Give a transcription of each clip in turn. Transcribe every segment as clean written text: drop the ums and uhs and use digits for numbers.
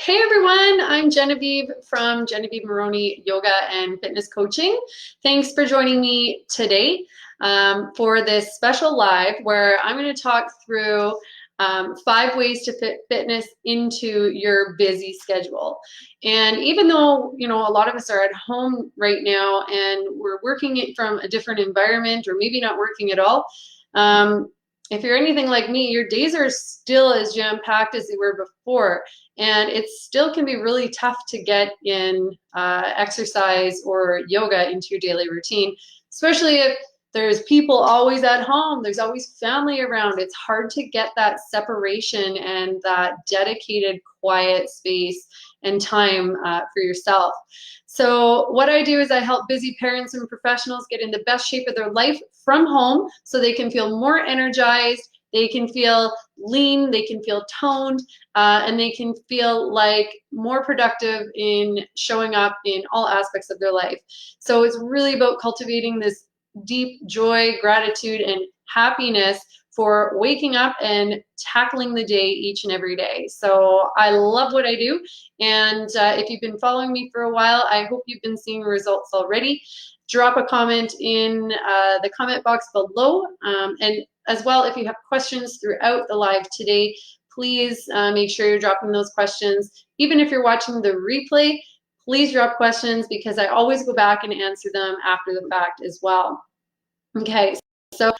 Hey everyone, I'm Genevieve from Genevieve Morrone Yoga and Fitness Coaching. Thanks for joining me today for this special live where I'm going to talk through 5 ways to fit fitness into your busy schedule. And even though, a lot of us are at home right now and we're working it from a different environment or maybe not working at all, if you're anything like me, your days are still as jam-packed as they were before. And it still can be really tough to get in exercise or yoga into your daily routine, especially if there's people always at home, there's always family around. It's hard to get that separation and that dedicated quiet space and time for yourself. So what I do is I help busy parents and professionals get in the best shape of their life from home so they can feel more energized, they can feel lean, they can feel toned, and they can feel like more productive in showing up in all aspects of their life. So it's really about cultivating this deep joy, gratitude, and happiness for waking up and tackling the day each and every day. So I love what I do. And if you've been following me for a while, I hope you've been seeing results already. Drop a comment in the comment box below. And as well, if you have questions throughout the live today, please make sure you're dropping those questions. Even if you're watching the replay, please drop questions because I always go back and answer them after the fact as well. Okay, so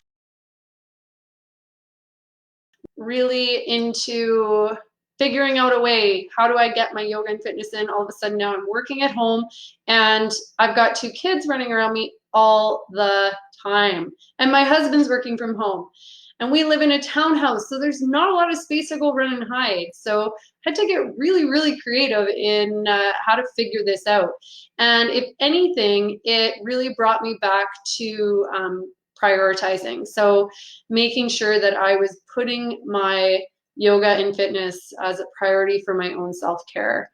really into figuring out a way, how do I get my yoga and fitness in? All of a sudden now I'm working at home and I've got 2 kids running around me all the time. And my husband's working from home. And we live in a townhouse, so there's not a lot of space to go run and hide. So I had to get really, really creative in how to figure this out. And if anything, it really brought me back to prioritizing. So making sure that I was putting my yoga and fitness as a priority for my own self-care.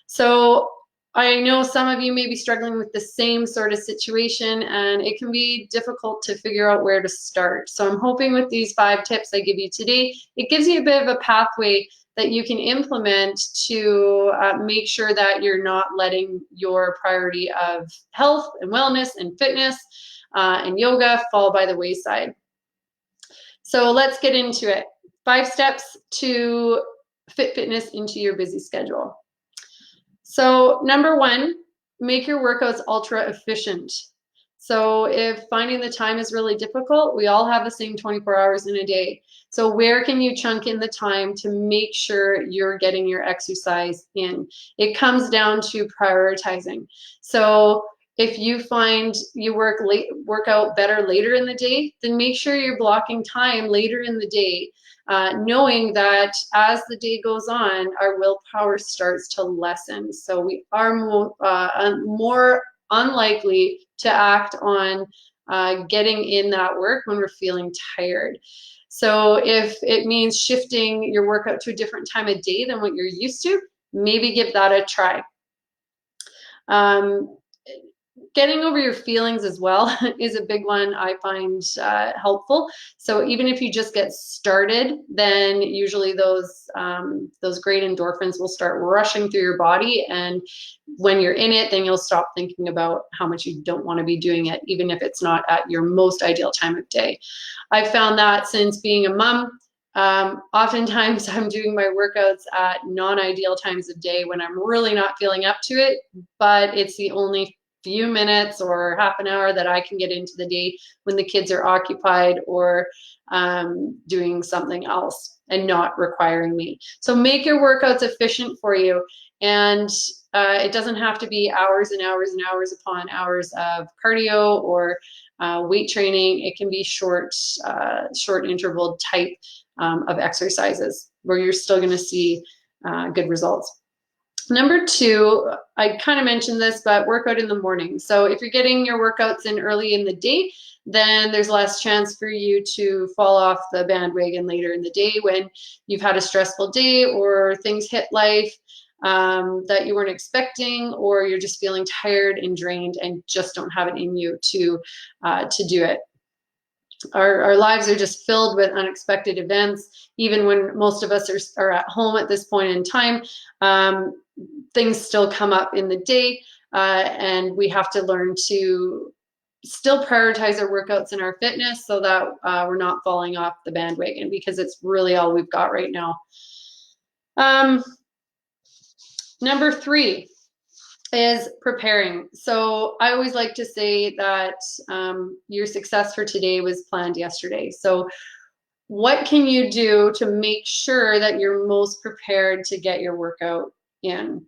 So I know some of you may be struggling with the same sort of situation, and it can be difficult to figure out where to start. So I'm hoping with these 5 tips I give you today, it gives you a bit of a pathway that you can implement to make sure that you're not letting your priority of health and wellness and fitness and yoga fall by the wayside. So let's get into it. 5 steps to fit fitness into your busy schedule. So number 1, make your workouts ultra efficient. So if finding the time is really difficult, we all have the same 24 hours in a day. So where can you chunk in the time to make sure you're getting your exercise in? It comes down to prioritizing. So if you find you work out better later in the day, then make sure you're blocking time later in the day, knowing that as the day goes on, our willpower starts to lessen. So we are more unlikely to act on getting in that work when we're feeling tired. So if it means shifting your workout to a different time of day than what you're used to, maybe give that a try. Getting over your feelings as well is a big one I find helpful. So even if you just get started, then usually those great endorphins will start rushing through your body. And when you're in it, then you'll stop thinking about how much you don't want to be doing it, even if it's not at your most ideal time of day. I found that since being a mom, oftentimes I'm doing my workouts at non-ideal times of day when I'm really not feeling up to it, but it's the only few minutes or half an hour that I can get into the day when the kids are occupied or doing something else and not requiring me. So make your workouts efficient for you. And it doesn't have to be hours and hours and hours upon hours of cardio or weight training. It can be short interval type of exercises where you're still going to see good results. Number 2, I kind of mentioned this, but workout in the morning. So if you're getting your workouts in early in the day, then there's less chance for you to fall off the bandwagon later in the day when you've had a stressful day or things hit life that you weren't expecting, or you're just feeling tired and drained and just don't have it in you to do it. our lives are just filled with unexpected events. Even when most of us are at home at this point in time, things still come up in the day, and we have to learn to still prioritize our workouts and our fitness so that we're not falling off the bandwagon, because it's really all we've got right now. Number 3 is preparing. So I always like to say that your success for today was planned yesterday. So what can you do to make sure that you're most prepared to get your workout in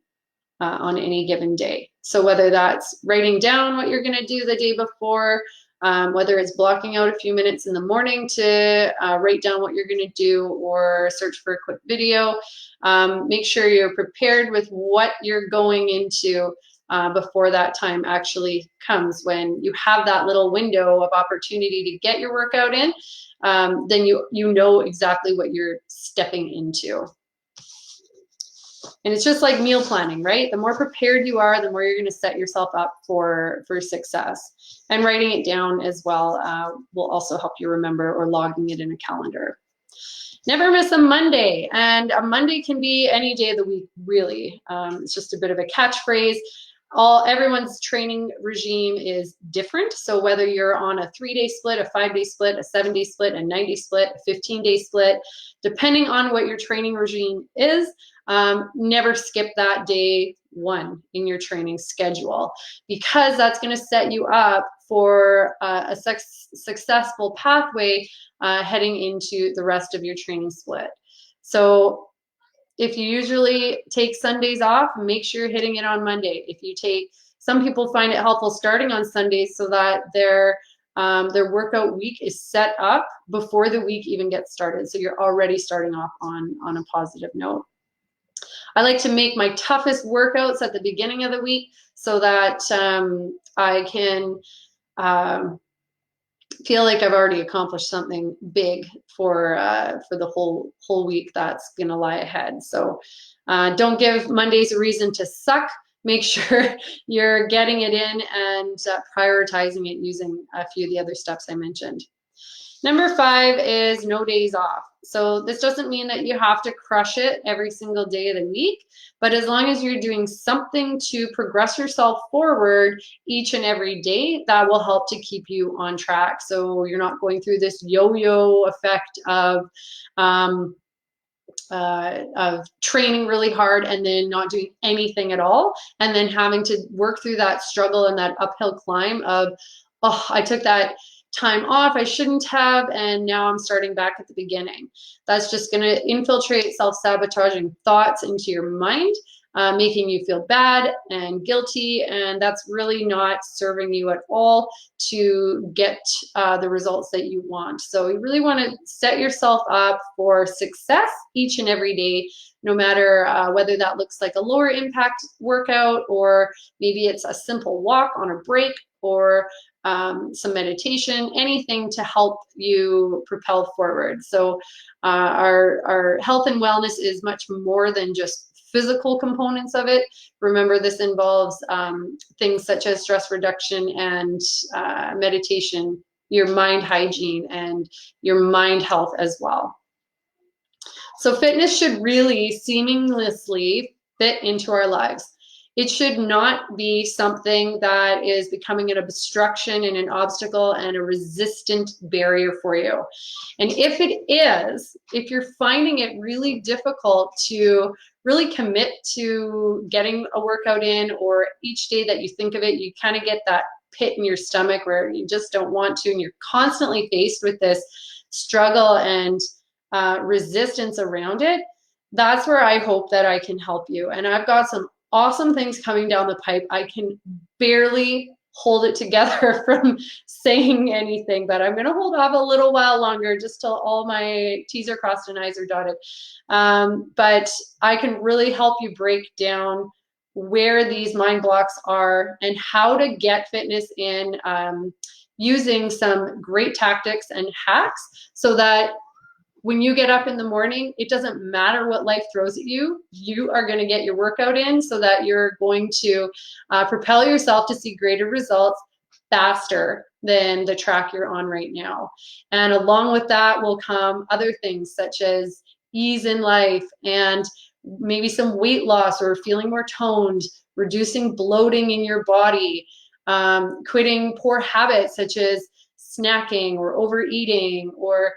on any given day? So whether that's writing down what you're going to do the day before, whether it's blocking out a few minutes in the morning to write down what you're going to do or search for a quick video, make sure you're prepared with what you're going into before that time actually comes. When you have that little window of opportunity to get your workout in, then you know exactly what you're stepping into. And it's just like meal planning, right? The more prepared you are, the more you're going to set yourself up for success. And writing it down as well will also help you remember, or logging it in a calendar. Never miss a Monday. And a Monday can be any day of the week, really. It's just a bit of a catchphrase. Everyone's training regime is different. So whether you're on a 3-day split, a 5-day split, a 7-day split, a 9-day split, a 15-day split, depending on what your training regime is, never skip that day 1 in your training schedule, because that's going to set you up for a successful pathway heading into the rest of your training split. So if you usually take Sundays off, make sure you're hitting it on Monday. Some people find it helpful starting on Sundays so that their workout week is set up before the week even gets started. So you're already starting off on a positive note. I like to make my toughest workouts at the beginning of the week so that I can feel like I've already accomplished something big for the whole week that's going to lie ahead. So don't give Mondays a reason to suck. Make sure you're getting it in and prioritizing it using a few of the other steps I mentioned. Number 5 is no days off. So this doesn't mean that you have to crush it every single day of the week, but as long as you're doing something to progress yourself forward each and every day, that will help to keep you on track. So you're not going through this yo-yo effect of training really hard and then not doing anything at all, and then having to work through that struggle and that uphill climb of, oh, I took that time off, I shouldn't have, and now I'm starting back at the beginning. That's just going to infiltrate self-sabotaging thoughts into your mind, making you feel bad and guilty, and that's really not serving you at all to get the results that you want. So you really want to set yourself up for success each and every day, no matter whether that looks like a lower impact workout, or maybe it's a simple walk on a break, or some meditation, anything to help you propel forward. So our health and wellness is much more than just physical components of it. Remember, this involves things such as stress reduction and meditation, your mind hygiene, and your mind health as well. So fitness should really seamlessly fit into our lives. It should not be something that is becoming an obstruction and an obstacle and a resistant barrier for you. And if it is, if you're finding it really difficult to really commit to getting a workout in, or each day that you think of it, you kind of get that pit in your stomach where you just don't want to, and you're constantly faced with this struggle and resistance around it, that's where I hope that I can help you. And I've got some awesome things coming down the pipe. I can barely hold it together from saying anything, but I'm going to hold off a little while longer just till all my T's are crossed and I's are dotted. But I can really help you break down where these mind blocks are and how to get fitness in, using some great tactics and hacks so that when you get up in the morning, it doesn't matter what life throws at you, you are going to get your workout in so that you're going to propel yourself to see greater results faster than the track you're on right now. And along with that will come other things such as ease in life and maybe some weight loss or feeling more toned, reducing bloating in your body, quitting poor habits such as snacking or overeating, or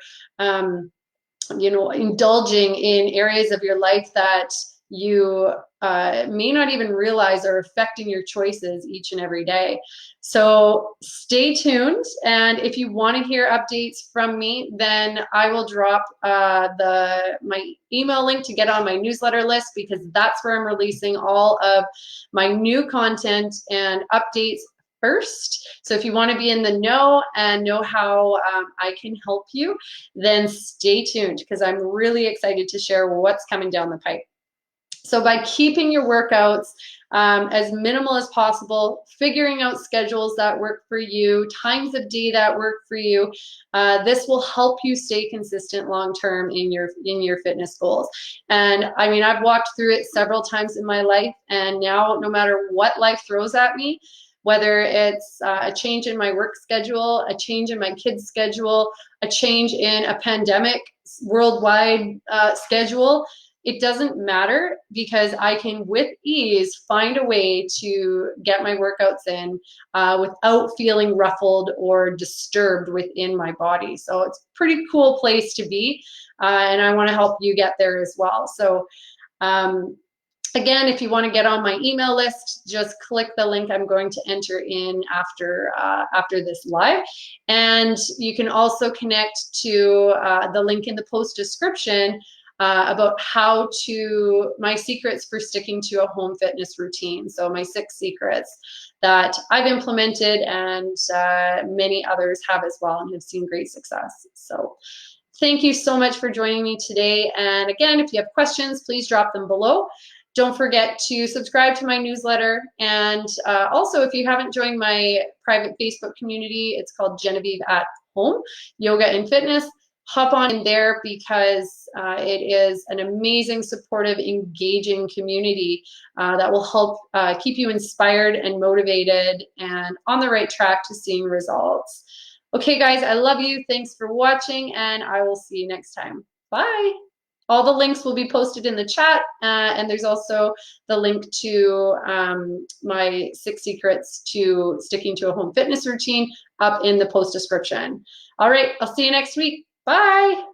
indulging in areas of your life that you may not even realize are affecting your choices each and every day. So stay tuned. And if you want to hear updates from me, then I will drop my email link to get on my newsletter list, because that's where I'm releasing all of my new content and updates first. So if you want to be in the know and know how I can help you, then stay tuned, because I'm really excited to share what's coming down the pipe. So by keeping your workouts as minimal as possible, figuring out schedules that work for you, times of day that work for you, this will help you stay consistent long-term in your fitness goals. And I mean, I've walked through it several times in my life, and now no matter what life throws at me, whether it's a change in my work schedule, a change in my kids' schedule, a change in a pandemic worldwide schedule, it doesn't matter, because I can with ease find a way to get my workouts in without feeling ruffled or disturbed within my body. So it's a pretty cool place to be, and I want to help you get there as well. So again, if you want to get on my email list, just click the link I'm going to enter in after this live. And you can also connect to the link in the post description about my secrets for sticking to a home fitness routine. So my 6 secrets that I've implemented, and many others have as well and have seen great success. So thank you so much for joining me today. And again, if you have questions, please drop them below. Don't forget to subscribe to my newsletter. And also, if you haven't joined my private Facebook community, it's called Genevieve at Home, Yoga and Fitness. Hop on in there, because it is an amazing, supportive, engaging community that will help keep you inspired and motivated and on the right track to seeing results. Okay, guys, I love you. Thanks for watching, and I will see you next time. Bye. All the links will be posted in the chat, and there's also the link to my 6 secrets to sticking to a home fitness routine up in the post description. All right, I'll see you next week. Bye.